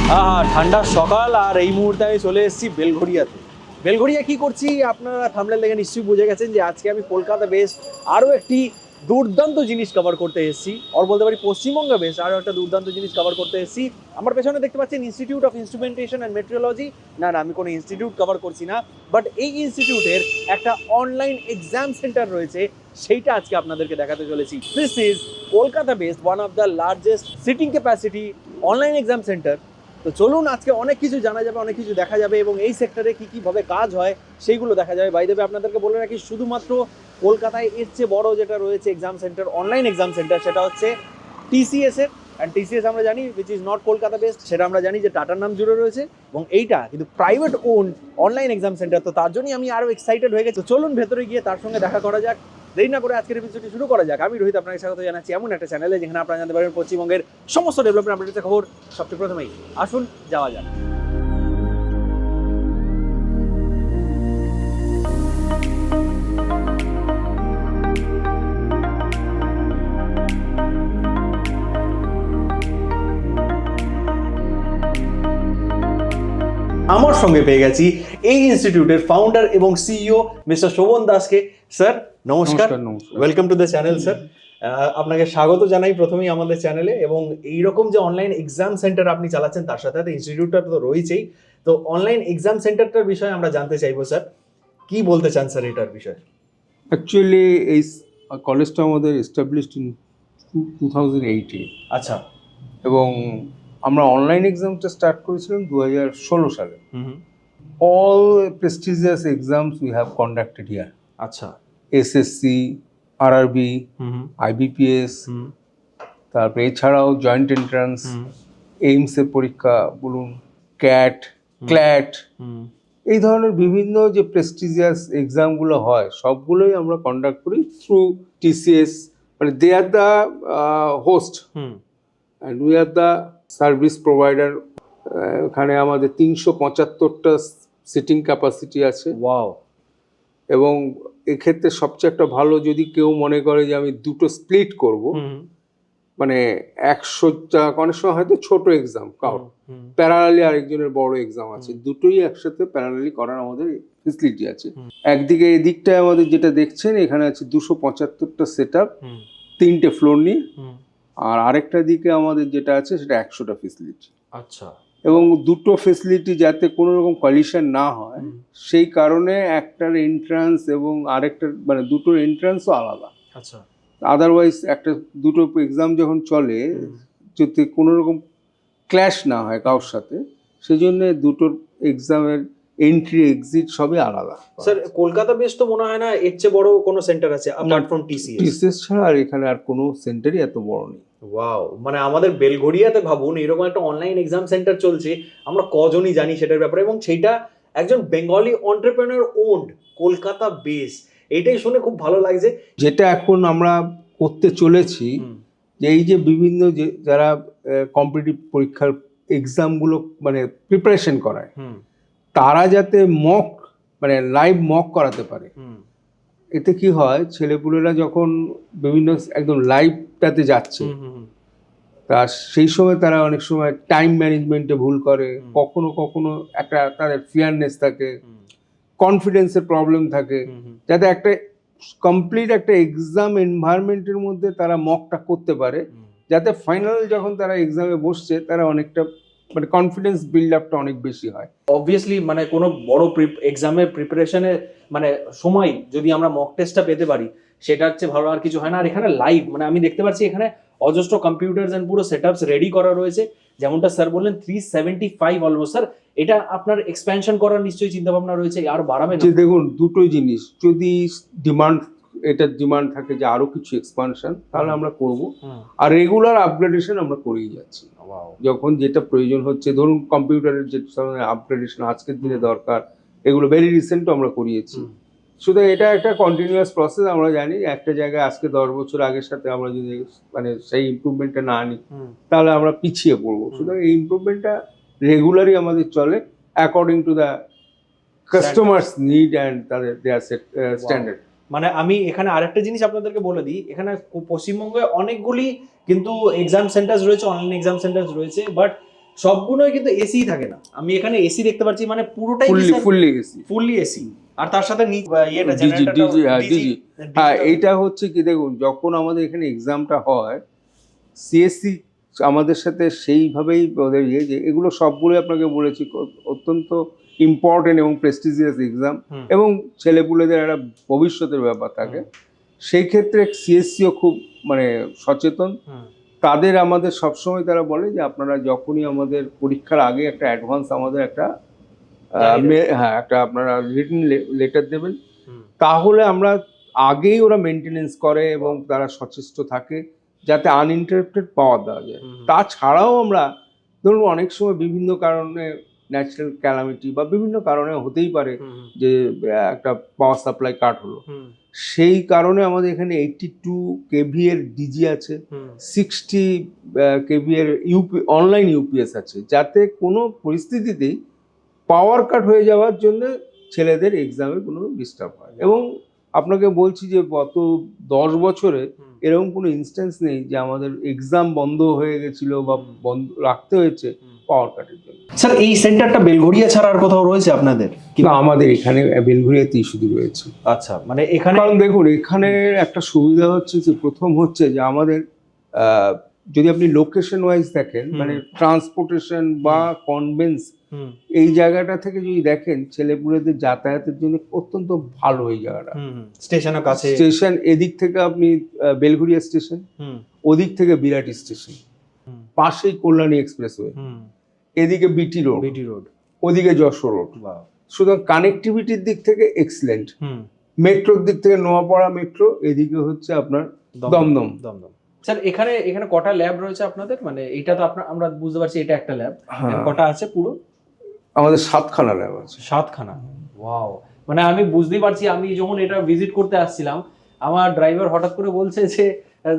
ঠান্ডার সকাল আর এই মুহূর্তে আমি চলে এসেছি বেলঘড়িয়াতে। বেলঘড়িয়া কি করছি আপনারা থাম্বনেল দেখে নিশ্চয়ই বুঝে গেছেন যে আজকে আমি কলকাতা বেস আরও একটি দুর্দান্ত জিনিস কভার করতে এসেছি, আর বলতে পারি পশ্চিমবঙ্গ বেস আরও একটা দুর্দান্ত জিনিস কভার করতে এসেছি। আমার পেছনে দেখতে পাচ্ছেন institute of instrumentation and metrology. না, আমি কোনো ইনস্টিটিউট কভার করছি না, বাট এই ইনস্টিটিউটের একটা অনলাইন এক্সাম সেন্টার রয়েছে, সেইটা আজকে আপনাদেরকে দেখাতে চলেছি। This is Kolkata based one of the largest seating capacity online exam centre. তো চলুন, আজকে অনেক কিছু জানা যাবে, অনেক কিছু দেখা যাবে এবং এই সেক্টরে কী কীভাবে কাজ হয় সেইগুলো দেখা যাবে। বাই দ্য ওয়ে আপনাদেরকে বলে রাখি, শুধুমাত্র কলকাতায় এর চেয়ে বড় যেটা রয়েছে exam centre, online exam centre, সেটা হচ্ছে টিসিএস এর। অ্যান্ড টিসিএস আমরা জানি which is not Kolkata based, সেটা আমরা জানি যে টাটার নাম জুড়ে রয়েছে, এবং এইটা কিন্তু private own online exam centre. তো তার জন্যই আমি আরও এক্সাইটেড হয়ে গেছি। তো চলুন ভেতরে গিয়ে তার সঙ্গে দেখা করা যাক। দেরি না করে আজকের এপিসোডটি শুরু করা যাক। আমি রোহিত আপনাকে স্বাগত জানাচ্ছি এমন একটা চ্যানেলে যেখানে আপনারা জানতে পারবেন পশ্চিমবঙ্গের সমস্ত ডেভেলপমেন্ট আপডেটের খবর সবচেয়ে প্রথমেই। আসুন যাওয়া যাক। আমার সঙ্গে পেয়ে গেছি এই ইনস্টিটিউটের ফাউন্ডার এবং সিইও মিস্টার শোভন দাসকে। স্যার নমস্কার, welcome to the channel. Sir আপনাকে স্বাগত জানাই প্রথমেই আমাদের চ্যানেলে। এবং এইরকম যে অনলাইন এক্সাম সেন্টার আপনি চালাচ্ছেন, তার সাথে সাথে ইনস্টিটিউটটা তো রয়েছেই। তো অনলাইন এক্সাম সেন্টারটার বিষয়ে আমরা জানতে চাইবো স্যার, কি বলতে চান স্যার এটার বিষয়ে? অ্যাকচুয়ালি এই কলেজটা আমাদের এস্টাবলিশড ইন 2008-এ। আচ্ছা। এবং আমরা অনলাইন এক্সামটা স্টার্ট করেছিলাম 2016 সালে। All prestigious exams we have conducted here. আচ্ছা। এসএসসি, আরআরবি, আইবিপিএস, তারপরে এছাড়াও জয়েন্ট এন্ট্রান্স, এইমসের পরীক্ষা বলুন, ক্যাট, ক্ল্যাট, এই ধরনের বিভিন্ন যে প্রেস্টিজিয়াস এক্সামগুলো হয় সবগুলোই আমরা কন্ডাক্ট করি থ্রু টিসিএস। মানে they are the host and we are the service provider. এখানে আমাদের 375টা সিটিং ক্যাপাসিটি আছে। ওয়াও। এবং এক্ষেত্রে সবচেয়ে একটা ভালো, যদি কেউ মনে করে যে আমি দুটো স্প্লিট করব, মানে 100টা অনেক সময় হয়তো ছোট এক্সাম, কারণ প্যারালালি আরেকজনের বড় এক্সাম আছে, দুটোই একসাথে প্যারালালি করার আমাদের ফেসিলিটি আছে। একদিকে এদিকটায় আমাদের যেটা দেখছেন এখানে আছে 275টা সেট আপ, 3টে ফ্লোর নিয়ে। আর আরেকটা দিকে আমাদের যেটা আছে সেটা 100টা ফেসিলিটি। আচ্ছা। এবং দুটো ফেসিলিটি যাতে কোনো রকম কলিশন না হয় সেই কারণে একটার এন্ট্রান্স এবং আরেকটার মানে দুটোর এন্ট্রান্সও আলাদা। আচ্ছা। আদারওয়াইজ একটা দুটো এক্সাম যখন চলে, যদি কোনো রকম ক্ল্যাশ না হয় কারোর সাথে, সেই জন্য দুটোর এক্সামের এন্ট্রি এক্সিট সবই আলাদা। স্যার কলকাতা বেস তো মনে হয় না এর চেয়ে বড় কোনো সেন্টার আছে অ্যাপার্ট ফ্রম টিসিএস? টিসিএস ছাড়া আর এখানে আর কোনো সেন্টারই এত বড় নেই। ওয়াও, মানে আমাদের বেলঘড়িয়াতে ভাবুন এরকম একটা অনলাইন এক্সাম সেন্টার চলছে, আমরা কজনই জানি সেটার ব্যাপারে, এবং সেইটা একজন Bengali entrepreneur owned, Kolkata base. এইটাই শুনে খুব ভালো লাগছে। যেটা এখন আমরা করতে চলেছি, যে এই যে বিভিন্ন যে যারা কম্পিটিটিভ পরীক্ষার এক্সামগুলো মানে প্রিপারেশন করায়, তারা যাতে মক মানে লাইভ মক করাতে পারে। এতে কি হয়, ছেলেপুলেরা যখন বিভিন্ন একদম লাইভটাতে যাচ্ছে, তা সেই সময় তারা অনেক সময় টাইম ম্যানেজমেন্টে ভুল করে, কখনো কখনো একটা তাদের ফিয়ারনেস থাকে, কনফিডেন্সের প্রবলেম থাকে, যাতে একটা কমপ্লিট একটা এক্সাম এনভায়রনমেন্টের মধ্যে তারা মকটা করতে পারে, যাতে ফাইনাল যখন তারা এক্সামে বসছে তারা অনেকটা মানে কনফিডেন্স বিল্ড আপটা অনেক বেশি হয়। অবভিয়াসলি মানে কোনো বড় এক্সামের প্রিপারেশনের মানে সময় যদি আমরা মক টেস্টটা পেতে পারি, সেটা হচ্ছে ভালো, আর কিছু হয় না। আর এখানে লাইভ মানে আমি দেখতে পাচ্ছি এখানে অজস্র কম্পিউটারস এন্ড পুরো সেটআপস রেডি করা রয়েছে, যেমনটা স্যার বললেন 375 অলমোস্ট। স্যার এটা আপনার এক্সপ্যানশন করার নিশ্চয়ই চিন্তা ভাবনা রয়েছে, আর বাড়াবেন? দেখুন, দুটো জিনিস, যদি এটার ডিমান্ড থাকে যে আরো কিছু এক্সপানশন, তাহলে আমরা করব। আর রেগুলার আপগ্রেডেশন আমরা করেই যাচ্ছি। যখন যেটা প্রয়োজন হচ্ছে, ধরুন কম্পিউটারের যে আপগ্রেডেশন আজকের দিনে দরকার, এগুলো ভেরি রিসেন্টও আমরা করিয়েছি। সুতরাং এটা একটা কন্টিনিউয়াস প্রসেস। আমরা জানি একটা জায়গায় আজকে 10 বছর আগের সাথে আমরা যদি মানে সেই ইমপ্রুভমেন্টটা না আনি, তাহলে আমরা পিছিয়ে পড়বো। সুতরাং এই ইমপ্রুভমেন্টটা রেগুলারই আমাদের চলে according to the customers need and তাদের দেয়ার স্ট্যান্ডার্ড। মানে আমি এখানে আরেকটা জিনিস আপনাদেরকে বলে দিই, এখানে পশ্চিমবঙ্গে অনেকগুলি কিন্তু এক্সাম সেন্টার রয়েছে, অনলাইন এক্সাম সেন্টার রয়েছে, বাট সবগুলোই কিন্তু এসি থাকে না, আমি এখানে এসি দেখতে পাচ্ছি, মানে পুরোটাই ফুললি এসি, ফুললি এসি, আর তার সাথে ইয়েটা ডিজি ডিজি হ্যাঁ ডিজি ডিজি হ্যাঁ। এইটা হচ্ছে কি দেখুন, যখন আমাদের এখানে এক্সামটা হয় সিএসসি আমাদের সাথে সেইভাবেই ওদের যে এগুলো সবগুলোই আপনাকে বলেছি অত্যন্ত ইম্পর্টেন্ট এবং প্রেস্টিজিয়াস এক্সাম, এবং ছেলেপুলেদের একটা ভবিষ্যতের ব্যাপার থাকে। সেই ক্ষেত্রে সিএসসিও খুব মানে সচেতন। তাদের আমাদের সবসময় তারা বলে যে আপনারা যখনই আমাদের পরীক্ষার আগে একটা অ্যাডভান্স আমাদের একটা হ্যাঁ একটা আপনারা রিটেন লেটার দেবেন, তাহলে আমরা আগেই ওরা মেনটেনেন্স করে এবং তারা সচেষ্ট থাকে যাতে আনইন্টারাপ্টেড পাওয়ার দেওয়া যায়। তাছাড়াও আমরা ধরুন অনেক সময় বিভিন্ন কারণে ন্যাচারাল ক্যালামিটি বা বিভিন্ন কারণে হতেই পারে যে একটা পাওয়ার সাপ্লাই কাট হলো, সেই কারণে আমাদের এখানে 82 কেভি এর ডিজি আছে, 60 কেভি এর অনলাইন ইউপিএস আছে, যাতে কোনো পরিস্থিতিতেই পাওয়ার কাট হয়ে যাওয়ার জন্য ছেলেদের এক্সামে কোনো ডিস্টার্ব হয়। এবং আপনাকে বলছি যে গত 10 বছরে এরকম কোনো ইনস্ট্যান্স নেই যে আমাদের এক্সাম বন্ধ হয়ে গেছিল বা বন্ধ রাখতে হয়েছে পাওয়ার কাটের জন্য। স্যার এই সেন্টারটা বেলঘড়িয়া ছাড়া আর কোথাও রয়েছে আপনাদের? না, আমাদের এখানে বেলঘড়িয়াতেই শুধু রয়েছে। আচ্ছা, মানে এখানে কারণ দেখুন এখানে একটা সুবিধা হচ্ছে যে প্রথম হচ্ছে যে আমাদের যদি আপনি লোকেশন ওয়াইজ দেখেন, মানে ট্রান্সপোর্টেশন বা কনভেন্স এই জায়গাটা থেকে যদি দেখেন, ছেলেপুলেদের যাতায়াতের জন্য অত্যন্ত ভালো এই জায়গাটা। স্টেশনের কাছে, স্টেশন এদিক থেকে আপনি বেলঘড়িয়া স্টেশন, ওদিক থেকে বিরাটি স্টেশন, পাশেই কল্যাণী এক্সপ্রেসওয়ে, এদিকে বিটি রোড, ওদিকে যশোর রোড। সুতরাং কানেক্টিভিটির দিক থেকে এক্সিলেন্ট। মেট্রোর দিক থেকে নোয়াপাড়া মেট্রো, এদিকে হচ্ছে আপনার দমদম। স্যার এখানে কটা ল্যাব রয়েছে আপনাদের? মানে এটা তো আমরা বুঝতে পারছি এটা একটা ল্যাব, কটা আছে পুরো? আমাদের 7খানা ল্যাব আছে। 7খানা, ওয়াও। মানে আমি বুঝতেই পারছি, আমি যখন এটা ভিজিট করতে আসছিলাম আমার ড্রাইভার হঠাৎ করে বলছে যে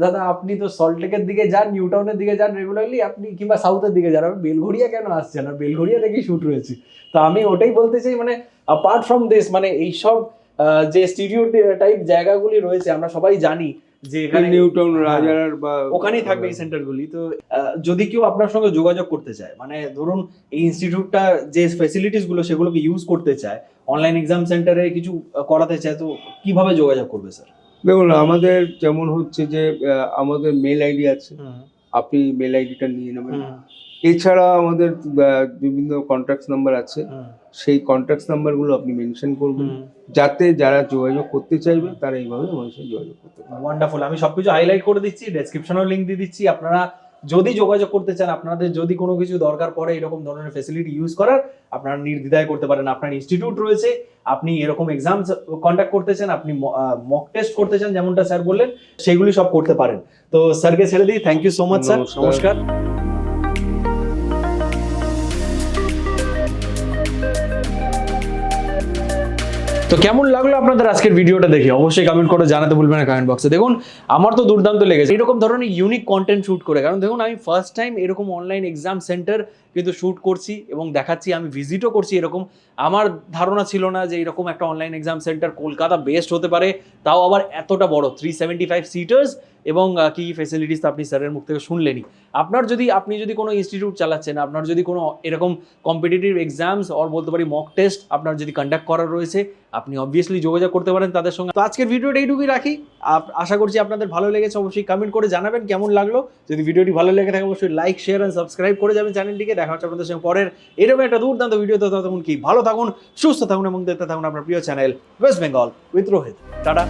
দাদা আপনি তো সল্টলেকের দিকে যান, নিউ টাউনের দিকে যান রেগুলারলি, আপনি কিংবা সাউথের দিকে যান, বেলঘড়িয়া কেন আসছেন? আর বেলঘড়িয়া থেকেই শুট রয়েছে। তো আমি ওটাই বলতে চাই, মানে অ্যাপার্ট ফ্রম দিস, মানে এইসব যে স্টুডিও টাইপ জায়গাগুলি রয়েছে আমরা সবাই জানি যে এখানে নিউ টাউন, রাজারহাট বা ওখানেই থাকবে এই সেন্টারগুলি। তো যদি কেউ আপনার সঙ্গে যোগাযোগ করতে চায়, মানে ধরুন এই ইনস্টিটিউটটা যে ফ্যাসিলিটিস গুলো সেগুলোকে ইউজ করতে চায়, অনলাইন এক্সাম সেন্টারে কিছু করাতে চায়, তো কিভাবে যোগাযোগ করবে স্যার? দেখুন আমাদের যেমন হচ্ছে যে আমাদের মেল আইডি আছে, আপনি মেল আইডিটা নিয়ে নেবেন। এছাড়া আমাদের বিভিন্ন কন্ট্যাক্ট নাম্বার আছে, সেই কন্ট্যাক্ট নাম্বারগুলো আপনি মেনশন করবেন যাতে যারা যোগাযোগ করতে চাইবে তারা এইভাবে আমাদের সাথে যোগাযোগ করতে পারে। ওয়ান্ডারফুল, আমি সবকিছু হাইলাইট করে দিচ্ছি, ডেসক্রিপশনেও লিংক দিয়ে দিচ্ছি। আপনারা যদি যোগাযোগ করতে চান, আপনাদের যদি কোনো কিছু দরকার পড়ে এরকম ধরনের ফ্যাসিলিটি ইউজ করার, আপনারা নির্দ্বিধায় করতে পারেন। আপনার ইনস্টিটিউট রয়েছে, আপনি এরকম এক্সাম কন্ডাক্ট করতে চান, আপনি মক টেস্ট করতে চান যেমনটা স্যার বললেন, সেগুলি সব করতে পারেন। তো স্যারকে ছেড়ে দিই, thank you so much sir, নমস্কার। তো কেমন লাগলো আপনাদের আজকের ভিডিওটা দেখে অবশ্যই কমেন্ট করে জানাতে ভুলবেন না কমেন্ট বক্সে। দেখুন আমার তো দুর্দান্ত লেগেছে এরকম ধরনের ইউনিক কন্টেন্ট শুট করে, কারণ দেখুন আমি ফার্স্ট টাইম এরকম অনলাইন এক্সাম সেন্টার কিন্তু শুট করছি এবং দেখাচ্ছি, আমি ভিজিটও করছি। এরকম আমার ধারণা ছিল না যে এরকম একটা online exam centre Kolkata best হতে পারে, তাও আবার এতটা বড় 375 সিটার্স, এবং কি ফেসিলিটিস আপনি স্যারের মুখ থেকে শুনলেনই। আপনি যদি কোনো ইনস্টিটিউট চালাচ্ছেন, আপনার যদি কোনো এরকম কম্পিটিটিভ এক্সামস আর বলতে পারি মক টেস্ট আপনার যদি কন্ডাক্ট করার রয়েছে, আপনি অবভিয়াসলি যোগাযোগ করতে পারেন তাদের সঙ্গে। তো আজকের ভিডিওটা এইটুকুই রাখি, আশা করছি আপনাদের ভালো লেগেছে। অবশ্যই কমেন্ট করে জানাবেন কেমন লাগলো। যদি ভিডিওটি ভালো লেগে থাকে অবশ্যই লাইক, শেয়ার এন্ড সাবস্ক্রাইব করে যাবেন চ্যানেলটিকে। দেখা হচ্ছে আপনাদের সঙ্গে পরের এরকম একটা দুর্দান্ত ভিডিওতে। ততক্ষণ কি ভালো থাকুন, সুস্থ থাকুন এবং দেখতে থাকুন আপনার প্রিয় channel West Bengal with Rohit. Tata.